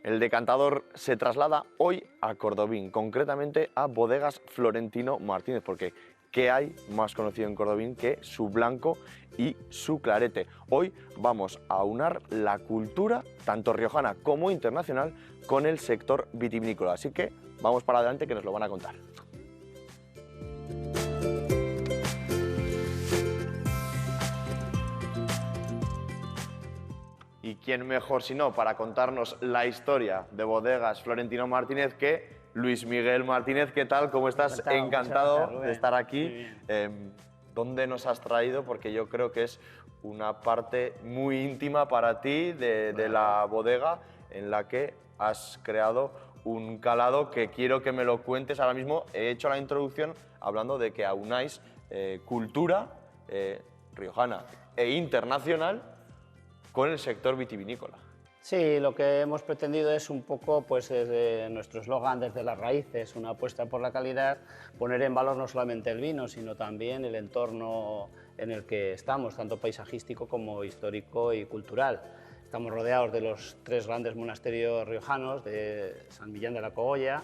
El decantador se traslada hoy a Cordobín, concretamente a Bodegas Florentino Martínez, porque ¿qué hay más conocido en Cordobín que su blanco y su clarete? Hoy vamos a aunar la cultura, tanto riojana como internacional, con el sector vitivinícola. Así que vamos para adelante que nos lo van a contar. ¿Y quién mejor si no para contarnos la historia de Bodegas Florentino Martínez que Luis Miguel Martínez? ¿Qué tal? ¿Cómo estás? Encantado de estar aquí. ¿Dónde nos has traído? Porque yo creo que es una parte muy íntima para ti de la bodega en la que has creado un calado que quiero que me lo cuentes ahora mismo. He hecho la introducción hablando de que aunáis cultura riojana e internacional con el sector vitivinícola. Sí, lo que hemos pretendido es un poco, pues desde nuestro eslogan, desde las raíces, una apuesta por la calidad, poner en valor no solamente el vino, sino también el entorno en el que estamos, tanto paisajístico como histórico y cultural. Estamos rodeados de los tres grandes monasterios riojanos, de San Millán de la Cogolla,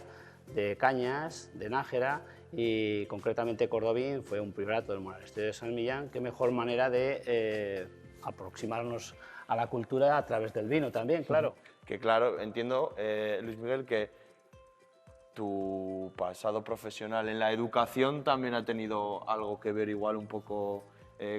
de Cañas, de Nájera y concretamente Cordobín fue un priorato del monasterio de San Millán. Qué mejor manera de aproximarnos a la cultura a través del vino también, claro. Que claro, entiendo, Luis Miguel, que tu pasado profesional en la educación también ha tenido algo que ver igual un poco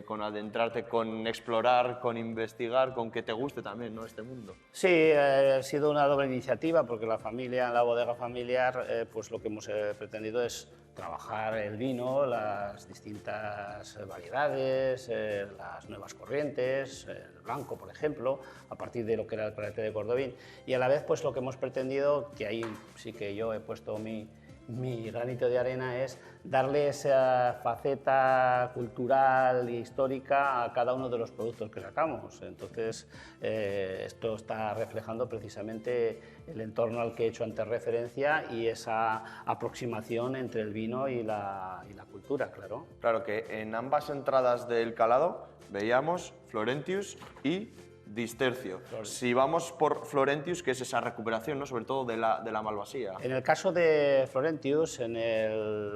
con adentrarte, con explorar, con investigar, con que te guste también, ¿no?, este mundo. Sí, ha sido una doble iniciativa porque la familia, la bodega familiar, pues lo que hemos pretendido es trabajar el vino, las distintas variedades, las nuevas corrientes, el blanco, por ejemplo, a partir de lo que era el clarete de Cordobín. Y a la vez, pues lo que hemos pretendido, que ahí sí que yo he puesto mi granito de arena, es darle esa faceta cultural e histórica a cada uno de los productos que sacamos. Entonces, esto está reflejando precisamente el entorno al que he hecho antes referencia y esa aproximación entre el vino y la cultura, claro. Claro que en ambas entradas del calado veíamos Florentius y Distercio. Si vamos por Florentius, que es esa recuperación, ¿no?, sobre todo de la malvasía. En el caso de Florentius,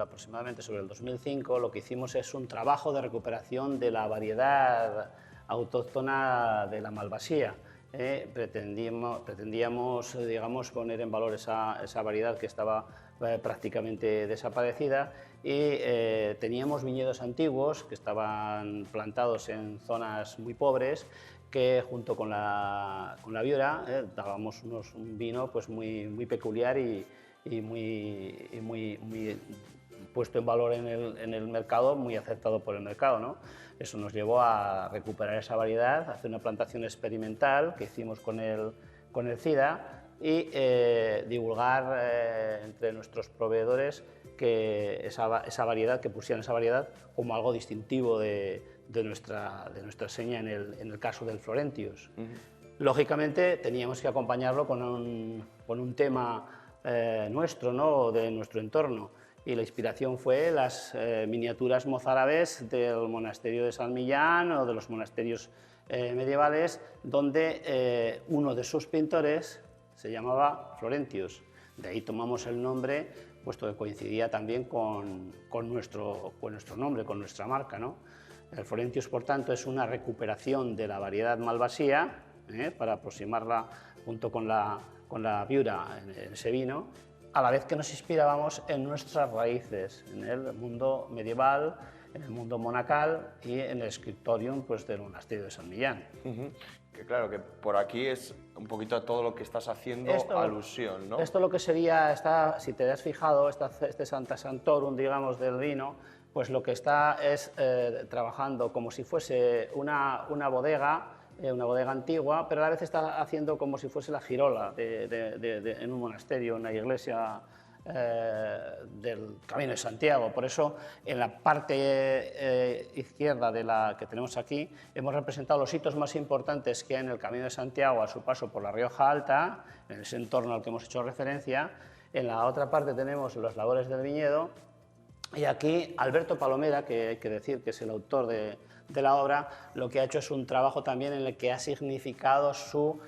aproximadamente sobre el 2005, lo que hicimos es un trabajo de recuperación de la variedad autóctona de la malvasía. Pretendíamos, digamos, poner en valor esa variedad que estaba prácticamente desaparecida y teníamos viñedos antiguos que estaban plantados en zonas muy pobres, que junto con la viura dábamos un vino pues muy peculiar y muy puesto en valor en el mercado, muy aceptado por el mercado, ¿no? Eso nos llevó a recuperar esa variedad, a hacer una plantación experimental que hicimos con el CIDA y divulgar entre nuestros proveedores que esa variedad, que pusieran esa variedad como algo distintivo de nuestra seña en el caso del Florentius. Lógicamente teníamos que acompañarlo con un tema nuestro, ¿no?, de nuestro entorno, y la inspiración fue las miniaturas mozárabes del monasterio de San Millán o de los monasterios medievales, donde uno de sus pintores se llamaba Florentius. De ahí tomamos el nombre, puesto que coincidía también con nuestro nombre, con nuestra marca, ¿no? El Florentius, por tanto, es una recuperación de la variedad malvasía, para aproximarla junto con la viura en ese vino, a la vez que nos inspirábamos en nuestras raíces, en el mundo medieval, en el mundo monacal y en el scriptorium, pues, del monasterio de San Millán. Que claro, que por aquí es un poquito a todo lo que estás haciendo alusión, ¿no? Esto lo que sería, si te has fijado, este Santa Santorum, digamos, del vino, pues lo que está es trabajando como si fuese una bodega antigua, pero a la vez está haciendo como si fuese la girola en un monasterio, una iglesia del Camino de Santiago. Por eso, en la parte izquierda de la que tenemos aquí, hemos representado los hitos más importantes que hay en el Camino de Santiago a su paso por la Rioja Alta, en ese entorno al que hemos hecho referencia. En la otra parte tenemos las labores del viñedo Y aquí Alberto Palomera, que hay que decir que es el autor de la obra, lo que ha hecho es un trabajo también en el que ha significado su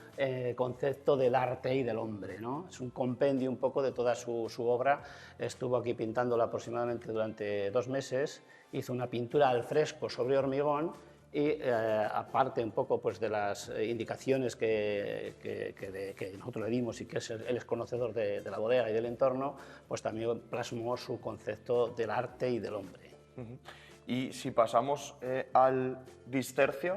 concepto del arte y del hombre, ¿no? Es un compendio un poco de toda su obra. Estuvo aquí pintándola aproximadamente durante 2 meses, hizo una pintura al fresco sobre hormigón y aparte un poco pues, de las indicaciones que nosotros le dimos y que él es conocedor de la bodega y del entorno, pues también plasmó su concepto del arte y del hombre. Y si pasamos al Distercio,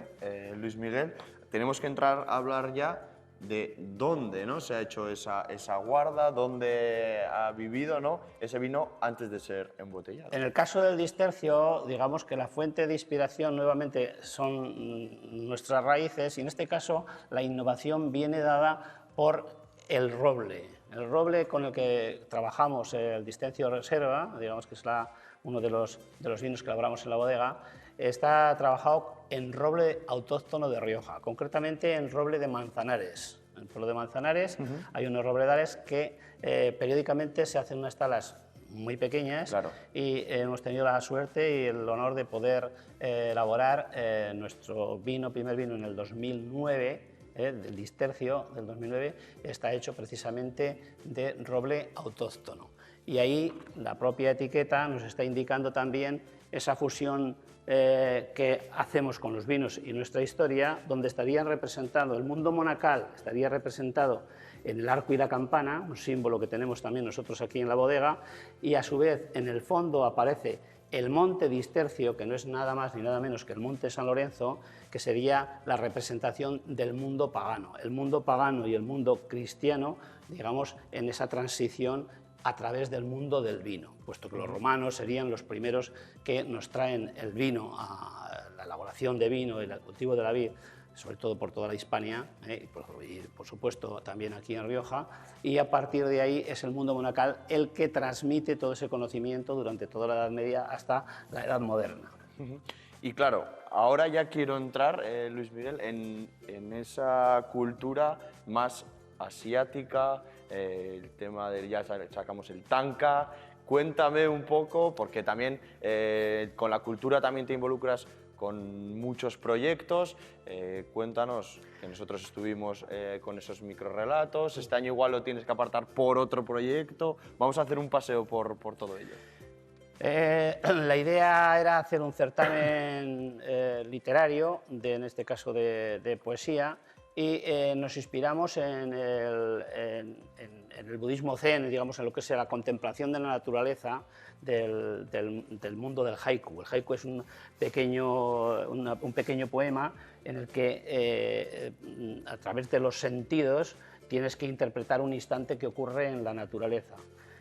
Luis Miguel, tenemos que entrar a hablar ya de dónde, ¿no?, se ha hecho esa guarda, dónde ha vivido, ¿no?, ese vino antes de ser embotellado. En el caso del Distercio, digamos que la fuente de inspiración nuevamente son nuestras raíces y en este caso la innovación viene dada por el roble. El roble con el que trabajamos el Distercio Reserva, digamos que es uno de los vinos que elaboramos en la bodega, está trabajado en roble autóctono de Rioja, concretamente en roble de Manzanares. En el pueblo de Manzanares hay unos robledales que periódicamente se hacen unas talas muy pequeñas, claro, y hemos tenido la suerte y el honor de poder elaborar nuestro primer vino en el 2009, del Distercio del 2009, está hecho precisamente de roble autóctono. Y ahí la propia etiqueta nos está indicando también esa fusión que hacemos con los vinos y nuestra historia, donde estarían representando el mundo monacal, estaría representado en el arco y la campana, un símbolo que tenemos también nosotros aquí en la bodega, y a su vez en el fondo aparece el monte Distercio, que no es nada más ni nada menos que el monte San Lorenzo, que sería la representación del mundo pagano y el mundo cristiano, digamos, en esa transición a través del mundo del vino, puesto que los romanos serían los primeros que nos traen el vino, a la elaboración de vino y el cultivo de la vid, sobre todo por toda la Hispania, y por supuesto también aquí en Rioja, y a partir de ahí es el mundo monacal el que transmite todo ese conocimiento durante toda la Edad Media hasta la Edad Moderna. Y claro, ahora ya quiero entrar, Luis Miguel, en esa cultura más asiática, el tema del, ya sacamos el tanka. Cuéntame un poco, porque también con la cultura también te involucras con muchos proyectos. Cuéntanos, que nosotros estuvimos con esos microrelatos, este año igual lo tienes que apartar por otro proyecto. Vamos a hacer un paseo por todo ello. La idea era hacer un certamen literario, en este caso de poesía, y nos inspiramos en el budismo zen, digamos, en lo que es la contemplación de la naturaleza del mundo del haiku. El haiku es un pequeño poema en el que a través de los sentidos tienes que interpretar un instante que ocurre en la naturaleza.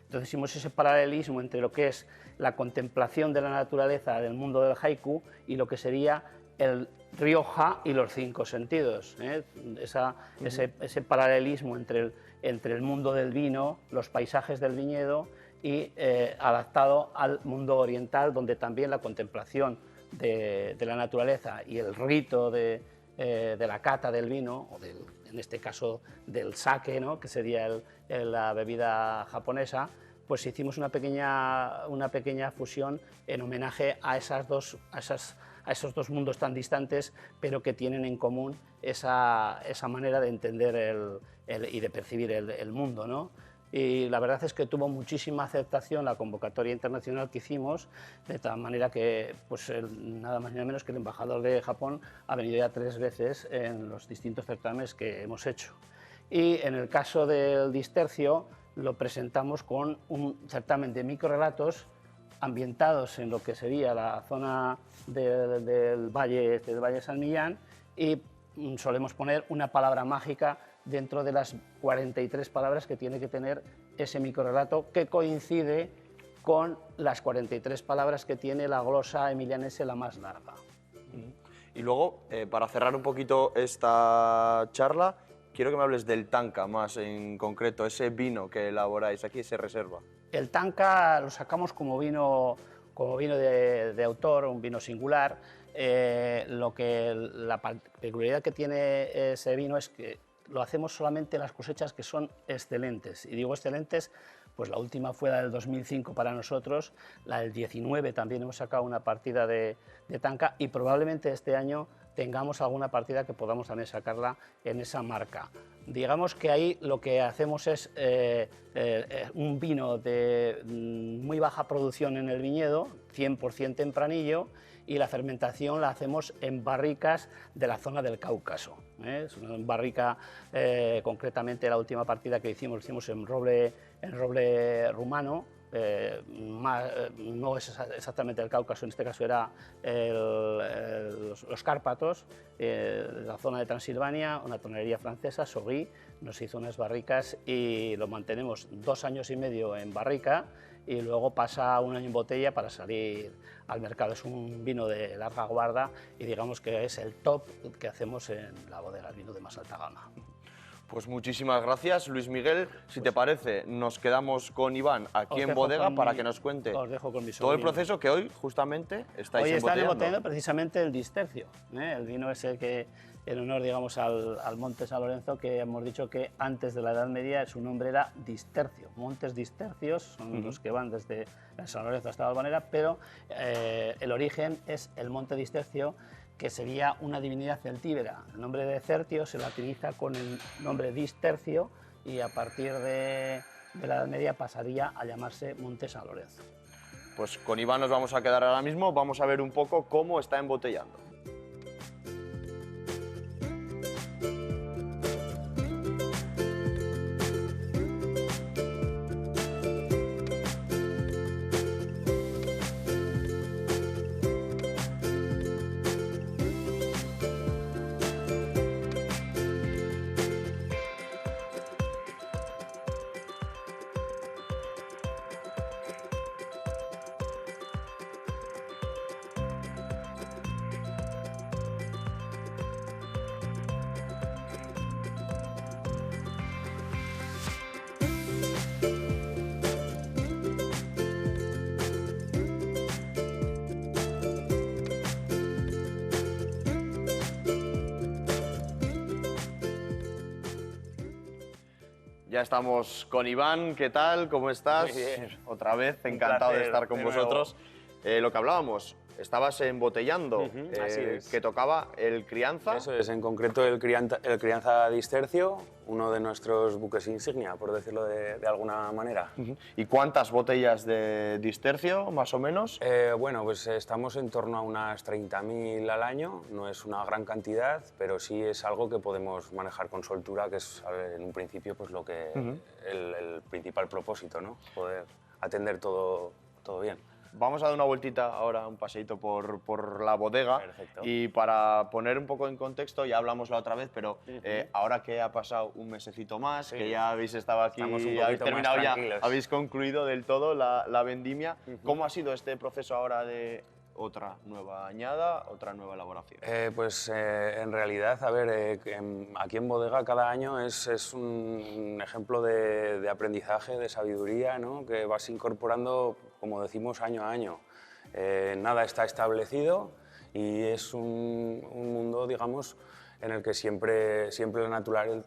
Entonces hicimos ese paralelismo entre lo que es la contemplación de la naturaleza del mundo del haiku y lo que sería el Rioja y los 5 sentidos. Ese paralelismo entre el mundo del vino, los paisajes del viñedo y adaptado al mundo oriental, donde también la contemplación de la naturaleza y el rito de la cata del vino, o en este caso del sake, ¿no?, que sería la bebida japonesa, pues hicimos una pequeña fusión en homenaje a esos dos mundos tan distantes, pero que tienen en común esa manera de entender y de percibir el mundo, ¿no? Y la verdad es que tuvo muchísima aceptación la convocatoria internacional que hicimos, de tal manera que pues, nada más ni nada menos que el embajador de Japón ha venido ya 3 veces en los distintos certámenes que hemos hecho. Y en el caso del Distercio lo presentamos con un certamen de microrelatos ambientados en lo que sería la zona del Valle San Millán, y solemos poner una palabra mágica dentro de las 43 palabras que tiene que tener ese microrelato, que coincide con las 43 palabras que tiene la glosa emilianense, la más larga. Y luego, para cerrar un poquito esta charla, quiero que me hables del tanka más en concreto, ese vino que elaboráis aquí, ese reserva. El tanka lo sacamos como vino de autor, un vino singular. La peculiaridad que tiene ese vino es que lo hacemos solamente las cosechas que son excelentes. Y digo excelentes pues la última fue la del 2005 para nosotros, la del 19 también hemos sacado una partida de Tanka y probablemente este año tengamos alguna partida que podamos también sacarla en esa marca. Digamos que ahí lo que hacemos es un vino de muy baja producción en el viñedo, 100% tempranillo, y la fermentación la hacemos en barricas de la zona del Cáucaso. Es una barrica, concretamente la última partida que hicimos en roble rumano. No es exactamente el Cáucaso, en este caso era los Cárpatos, la zona de Transilvania, una tonería francesa, Sogui, nos hizo unas barricas y lo mantenemos 2 años y medio en barrica y luego pasa 1 año en botella para salir al mercado. Es un vino de larga guarda y digamos que es el top que hacemos en la bodega, el vino de más alta gama. Pues muchísimas gracias, Luis Miguel. Si te parece, nos quedamos con Iván aquí en bodega para que nos cuente todo el proceso que hoy justamente estáis hoy están embotellando. embotellando precisamente el Distercio, el vino ese que, en honor, digamos, al Monte San Lorenzo, que hemos dicho que antes de la Edad Media su nombre era Distercio. Montes Distercios son los que van desde San Lorenzo hasta Valvanera, pero el origen es el Monte Distercio, que sería una divinidad celtíbera. El nombre de Certio se latiniza con el nombre Distercio y a partir de la Edad Media pasaría a llamarse Monte San Lorenzo. Pues con Iván nos vamos a quedar ahora mismo, vamos a ver un poco cómo está embotellando. Ya estamos con Iván, ¿qué tal? ¿Cómo estás? Muy bien. Otra vez, encantado de estar con de vosotros. Lo que hablábamos, estabas embotellando, así es. que tocaba el crianza. Eso es, en concreto el crianza Distercio, uno de nuestros buques insignia, por decirlo de alguna manera. ¿Y cuántas botellas de Distercio, más o menos? Bueno, pues estamos en torno a unas 30.000 al año, no es una gran cantidad, pero sí es algo que podemos manejar con soltura, que es en un principio pues lo que el principal propósito, ¿no? Poder atender todo bien. Vamos a dar una vueltita ahora, un paseíto por la bodega. Perfecto. Y para poner un poco en contexto, ya hablamos la otra vez, pero ahora que ha pasado un mesecito más, que ya habéis estado aquí, Estamos un habéis poquito terminado más ya, tranquilos. habéis concluido del todo la vendimia, ¿cómo ha sido este proceso ahora de otra nueva añada, otra nueva elaboración? En realidad, a ver, aquí en bodega cada año es un ejemplo de aprendizaje, de sabiduría, ¿no? Que vas incorporando, como decimos, año a año. Nada está establecido y es un mundo, digamos, en el que siempre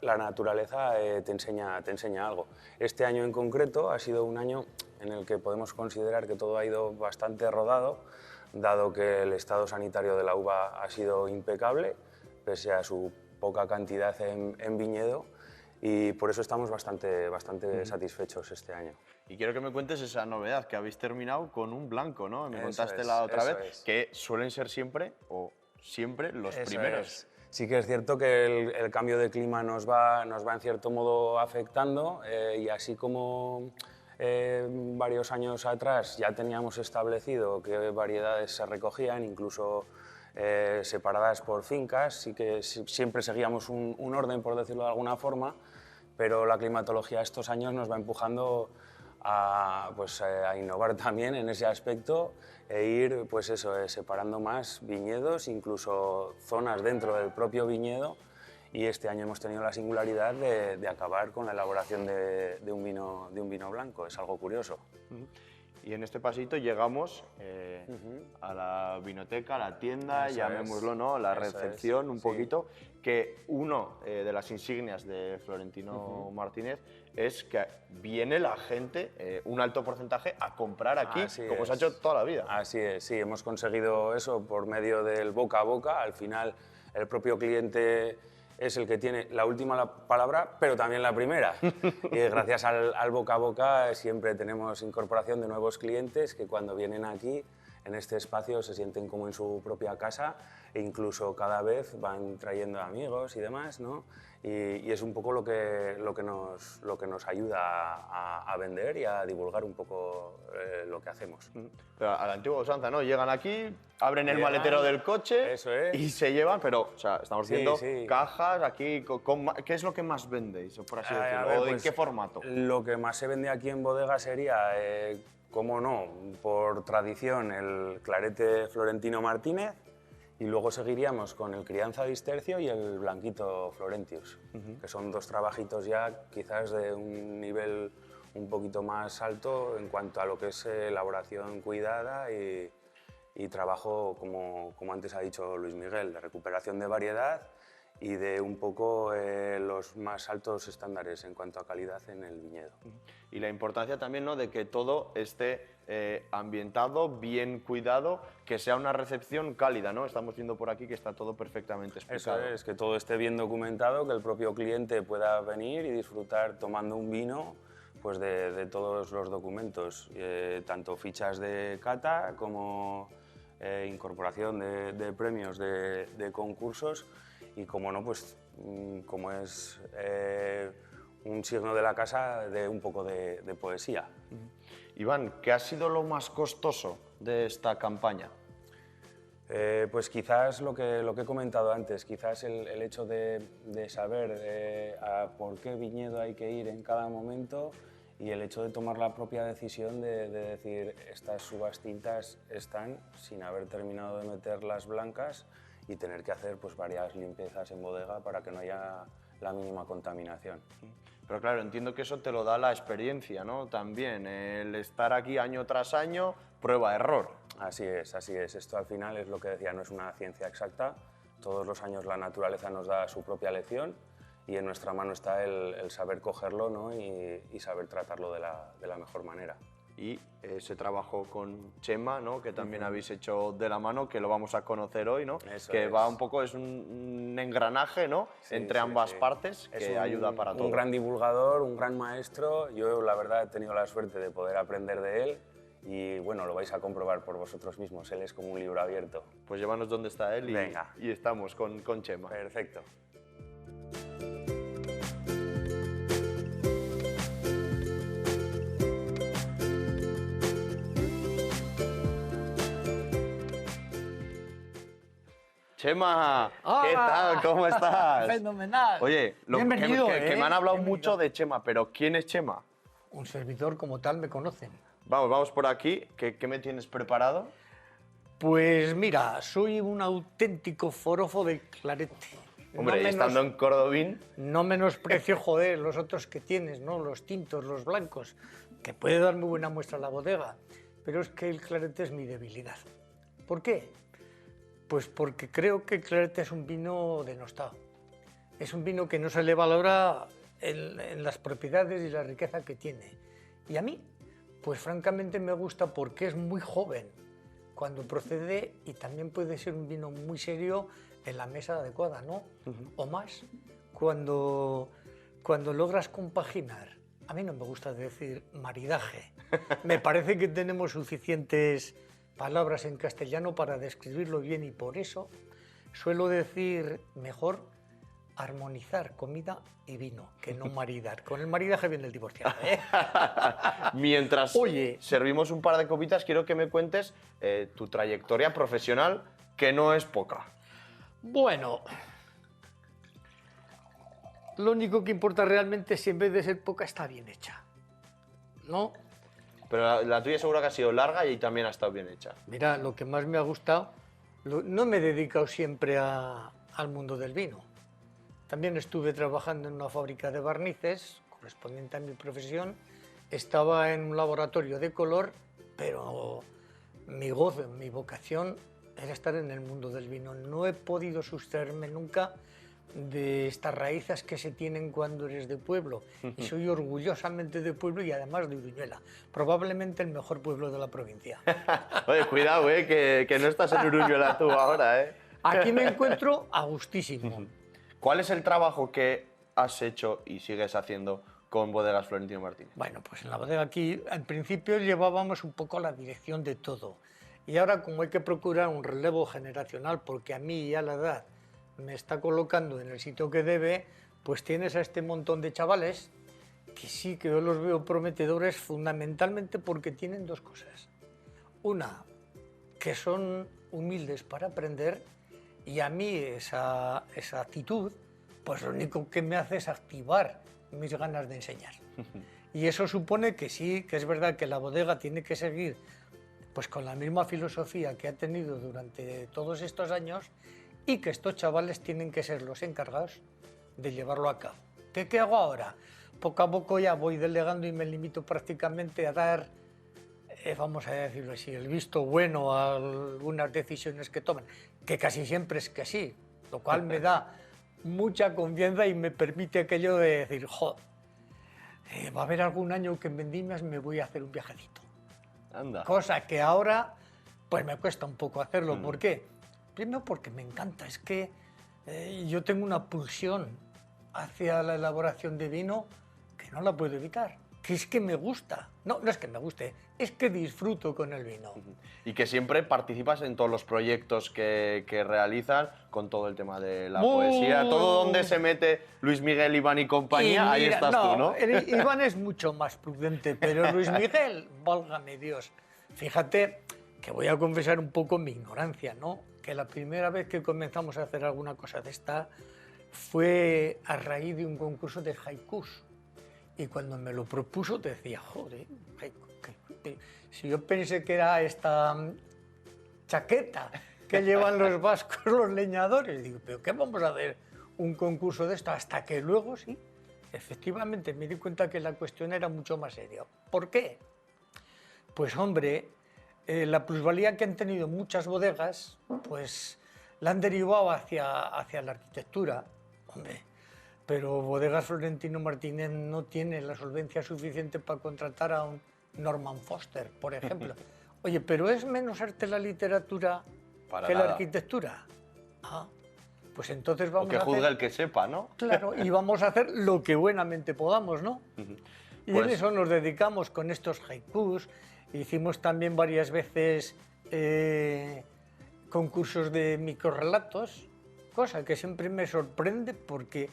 la naturaleza te enseña algo. Este año en concreto ha sido un año en el que podemos considerar que todo ha ido bastante rodado, dado que el estado sanitario de la uva ha sido impecable, pese a su poca cantidad en viñedo, y por eso estamos bastante satisfechos este año. Y quiero que me cuentes esa novedad, que habéis terminado con un blanco, ¿no? Me Eso contaste es, la otra eso vez, es. que suelen ser siempre los Eso primeros. es. Sí que es cierto que el cambio de clima nos va en cierto modo afectando, y así como varios años atrás ya teníamos establecido qué variedades se recogían, incluso separadas por fincas, sí que siempre seguíamos un orden, por decirlo de alguna forma, pero la climatología estos años nos va empujando a innovar también en ese aspecto e ir separando más viñedos, incluso zonas dentro del propio viñedo, y este año hemos tenido la singularidad de acabar con la elaboración de un vino blanco. Es algo curioso. y en este pasito llegamos a la vinoteca, a la tienda, Eso llamémoslo, es. ¿no? La Eso recepción, es, un sí. poquito, que uno de las insignias de Florentino Martínez es que viene la gente, un alto porcentaje, a comprar aquí, Así como se ha es. hecho toda la vida. Así es, sí, hemos conseguido eso por medio del boca a boca. Al final, el propio cliente es el que tiene la última palabra, pero también la primera. Y gracias al boca a boca siempre tenemos incorporación de nuevos clientes que cuando vienen aquí, en este espacio, se sienten como en su propia casa e incluso cada vez van trayendo amigos y demás, ¿no? Y es un poco lo que nos ayuda a vender y a divulgar un poco lo que hacemos. Pero a la antigua usanza, ¿no? Llegan aquí, abren el Llegan, maletero del coche eso es. y se llevan, pero, o sea, estamos Sí, viendo sí. cajas aquí. ¿Qué es lo que más vendéis, por así A decirlo? ver, ¿O en pues, qué formato? Lo que más se vende aquí en bodega sería, cómo no, por tradición, el clarete Florentino Martínez, y luego seguiríamos con el Crianza Distercio y el Blanquito Florentius, que son dos trabajitos ya quizás de un nivel un poquito más alto en cuanto a lo que es elaboración cuidada y trabajo, como antes ha dicho Luis Miguel, de recuperación de variedad y de un poco los más altos estándares en cuanto a calidad en el viñedo. Y la importancia también, ¿no?, de que todo esté ambientado, bien cuidado, que sea una recepción cálida, ¿no? Estamos viendo por aquí que está todo perfectamente explicado. Eso es, que todo esté bien documentado, que el propio cliente pueda venir y disfrutar tomando un vino pues de todos los documentos, tanto fichas de cata como incorporación de premios de concursos y, como no, pues como es un signo de la casa, de un poco de poesía. Iván, ¿qué ha sido lo más costoso de esta campaña? Pues quizás lo que he comentado antes, quizás el hecho de saber a por qué viñedo hay que ir en cada momento y el hecho de tomar la propia decisión de decir estas uvas tintas están sin haber terminado de meter las blancas y tener que hacer pues varias limpiezas en bodega para que no haya la mínima contaminación. Pero claro, entiendo que eso te lo da la experiencia, ¿no? También el estar aquí año tras año, prueba-error. Así es, así es. Esto al final es lo que decía, no es una ciencia exacta. Todos los años la naturaleza nos da su propia lección y en nuestra mano está el saber cogerlo, ¿no? y saber tratarlo de la mejor manera. Y ese trabajo con Chema, ¿no?, que también habéis hecho de la mano, que lo vamos a conocer hoy, ¿no? Eso que es. va un poco, es un engranaje, ¿no?, Sí, entre sí, ambas sí. partes, Es que ayuda para todo. Un gran divulgador, un gran maestro. Yo, la verdad, he tenido la suerte de poder aprender de él y, bueno, lo vais a comprobar por vosotros mismos. Él es como un libro abierto. Pues llévanos donde está él Venga. y estamos con Chema. Perfecto. Chema, ¿qué ¡Hola! tal? ¿Cómo estás? Fenomenal. Oye, Bienvenido, que me han hablado Bienvenido. mucho de Chema, pero ¿quién es Chema? Un servidor como tal me conocen. Vamos por aquí. ¿Qué me tienes preparado? Pues mira, soy un auténtico forofo del clarete. Hombre, y estando en Cordobín, No menosprecio, joder, los otros que tienes, ¿no? Los tintos, los blancos, que puede dar muy buena muestra a la bodega. Pero es que el clarete es mi debilidad. ¿Por qué? Pues porque creo que el clarete es un vino denostado. Es un vino que no se le valora en las propiedades y la riqueza que tiene. Y a mí, pues francamente me gusta porque es muy joven cuando procede y también puede ser un vino muy serio en la mesa adecuada, ¿no? O más, cuando logras compaginar. A mí no me gusta decir maridaje. Me parece que tenemos suficientes palabras en castellano para describirlo bien y por eso suelo decir mejor armonizar comida y vino que no maridar. Con el maridaje viene el divorciado, ¿eh? mientras Oye. servimos un par de copitas, quiero que me cuentes tu trayectoria profesional, que no es poca. Bueno, lo único que importa realmente es si en vez de ser poca está bien hecha, ¿no? Pero la tuya seguro que ha sido larga y también ha estado bien hecha. Mira, lo que más me ha gustado, no me he dedicado siempre al mundo del vino. También estuve trabajando en una fábrica de barnices, correspondiente a mi profesión. Estaba en un laboratorio de color pero mi gozo, mi vocación era estar en el mundo del vino. No he podido sustraerme nunca de estas raíces que se tienen cuando eres de pueblo. Y soy orgullosamente de pueblo y además de Uruñuela. Probablemente el mejor pueblo de la provincia. Oye, cuidado, que no estás en Uruñuela tú ahora, ¿eh? Aquí me encuentro a gustísimo. ¿Cuál es el trabajo que has hecho y sigues haciendo con Bodegas Florentino Martínez? Bueno, pues en la bodega aquí, al principio llevábamos un poco la dirección de todo. Y ahora, como hay que procurar un relevo generacional, porque a mí ya la edad me está colocando en el sitio que debe, pues tienes a este montón de chavales que sí que yo los veo prometedores, fundamentalmente porque tienen dos cosas. Una, que son humildes para aprender, y a mí esa actitud, pues lo único que me hace es activar mis ganas de enseñar. Y eso supone que sí, que es verdad que la bodega tiene que seguir pues con la misma filosofía que ha tenido durante todos estos años, y que estos chavales tienen que ser los encargados de llevarlo a cabo. ¿Qué hago ahora? Poco a poco ya voy delegando y me limito prácticamente a dar, vamos a decirlo así, el visto bueno a algunas decisiones que toman, que casi siempre es que sí, lo cual me da mucha confianza y me permite aquello de decir, joder, va a haber algún año que en vendimias me voy a hacer un viajecito. Anda. Cosa que ahora pues me cuesta un poco hacerlo. ¿Por qué? Primero porque me encanta, es que yo tengo una pulsión hacia la elaboración de vino que no la puedo evitar, que es que me gusta. No es que me guste, es que disfruto con el vino. Y que siempre participas en todos los proyectos que realizan, con todo el tema de la poesía, todo donde se mete Luis Miguel, Iván y compañía, ahí estás tú, ¿no? Iván es mucho más prudente, pero Luis Miguel, válgame Dios. Fíjate que voy a confesar un poco mi ignorancia, ¿no? Que la primera vez que comenzamos a hacer alguna cosa de esta fue a raíz de un concurso de haikus. Y cuando me lo propuso decía, joder, si yo pensé que era esta chaqueta que llevan los vascos, los leñadores, digo, ¿pero qué vamos a hacer un concurso de esto? Hasta que luego sí, efectivamente me di cuenta que la cuestión era mucho más seria. ¿Por qué? Pues hombre, la plusvalía que han tenido muchas bodegas, pues la han derivado hacia la arquitectura, hombre. Pero Bodegas Florentino Martínez no tiene la solvencia suficiente para contratar a un Norman Foster, por ejemplo. Oye, pero ¿es menos arte la literatura que la arquitectura? Ah, pues entonces vamos a hacer... O que juzgue el que sepa, ¿no? Claro, y vamos a hacer lo que buenamente podamos, ¿no? Y en eso nos dedicamos con estos haikus. Hicimos también varias veces concursos de microrrelatos, cosa que siempre me sorprende porque...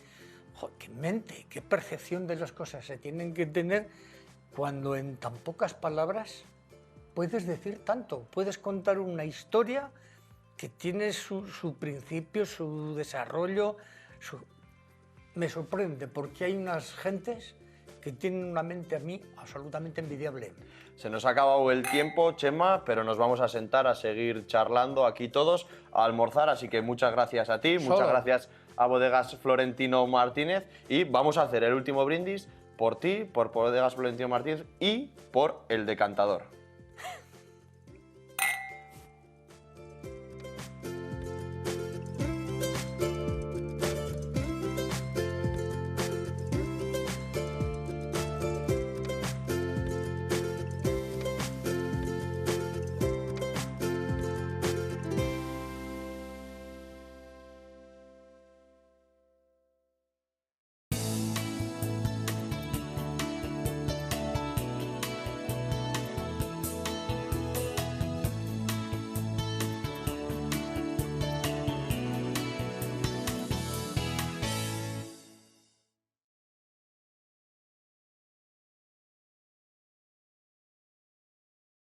qué mente, qué percepción de las cosas se tienen que tener cuando en tan pocas palabras puedes decir tanto. Puedes contar una historia que tiene su principio, su desarrollo. Me sorprende porque hay unas gentes que tienen una mente a mí absolutamente envidiable. Se nos ha acabado el tiempo, Chema, pero nos vamos a sentar a seguir charlando aquí todos, a almorzar, así que muchas gracias a ti, muchas gracias a Bodegas Florentino Martínez, y vamos a hacer el último brindis por ti, por Bodegas Florentino Martínez y por el decantador.